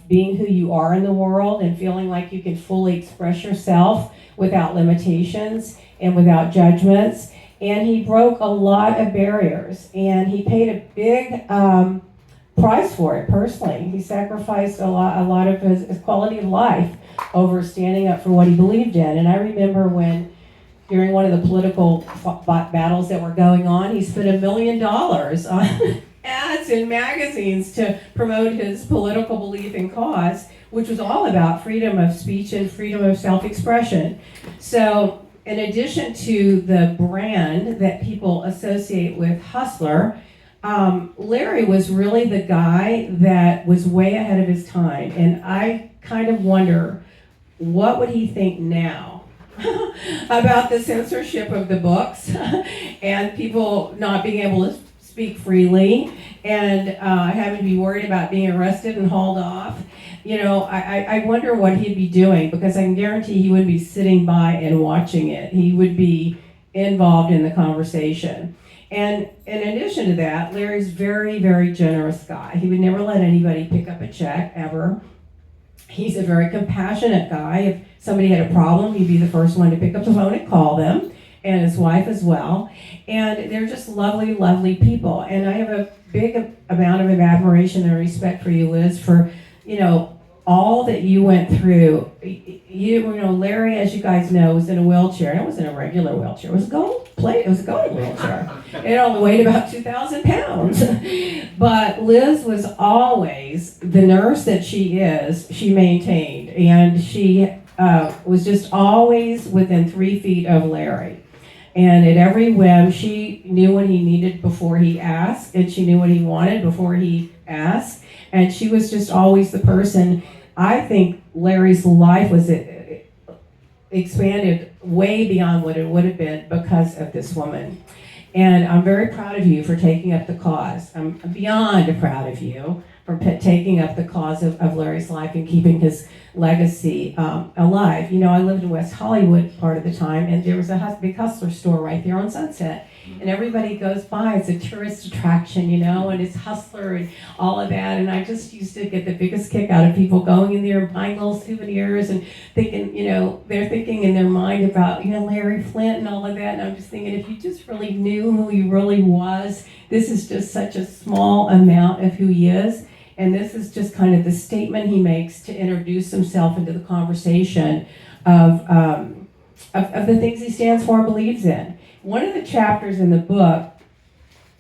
being who you are in the world and feeling like you can fully express yourself without limitations and without judgments. And he broke a lot of barriers, and he paid a big price for it personally. He sacrificed a lot of his quality of life over standing up for what he believed in. And I remember when, during one of the political battles that were going on, he spent $1 million on ads in magazines to promote his political belief and cause, which was all about freedom of speech and freedom of self-expression. So in addition to the brand that people associate with hustler, Larry was really the guy that was way ahead of his time. And I kind of wonder, what would he think now about the censorship of the books and people not being able to speak freely and having to be worried about being arrested and hauled off? You know, I wonder what he'd be doing, because I can guarantee he wouldn't be sitting by and watching it. He would be involved in the conversation. And in addition to that, Larry's very, very generous guy. He would never let anybody pick up a check, ever. He's a very compassionate guy. If somebody had a problem, he'd be the first one to pick up the phone and call them, and his wife as well. And they're just lovely, lovely people. And I have a big amount of admiration and respect for you, Liz, for, you know, all that you went through. You know, Larry, as you guys know, was in a wheelchair, and it wasn't a regular wheelchair. It was a gold plate. It was a gold wheelchair. It only weighed about 2,000 pounds. But Liz was always the nurse that she is. She maintained, and she was just always within 3 feet of Larry. And at every whim, she knew what he needed before he asked, and she knew what he wanted before he asked. And she was just always the person. I think Larry's life was expanded way beyond what it would have been because of this woman. And I'm very proud of you for taking up the cause. I'm beyond proud of you for taking up the cause of Larry's life and keeping his legacy alive. You know, I lived in West Hollywood part of the time, and there was a big hustler store right there on Sunset. And everybody goes by. It's a tourist attraction, you know, and it's hustler and all of that. And I just used to get the biggest kick out of people going in there and buying little souvenirs and thinking, you know, they're thinking in their mind about, you know, Larry Flint and all of that. And I'm just thinking, if you just really knew who he really was, this is just such a small amount of who he is. And this is just kind of the statement he makes to introduce himself into the conversation of the things he stands for and believes in. One of the chapters in the book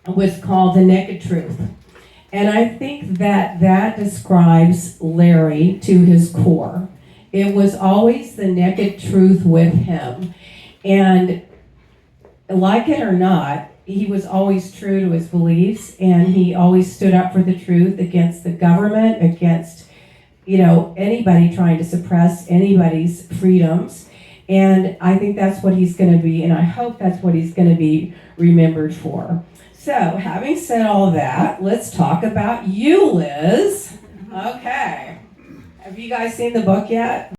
was called The Naked Truth. And I think that describes Larry to his core. It was always the naked truth with him. And like it or not, he was always true to his beliefs, and he always stood up for the truth against the government, against, you know, anybody trying to suppress anybody's freedoms. And I think that's what he's going to be, and I hope that's what he's going to be remembered for. So, having said all that, let's talk about you, Liz. Okay. Have you guys seen the book yet?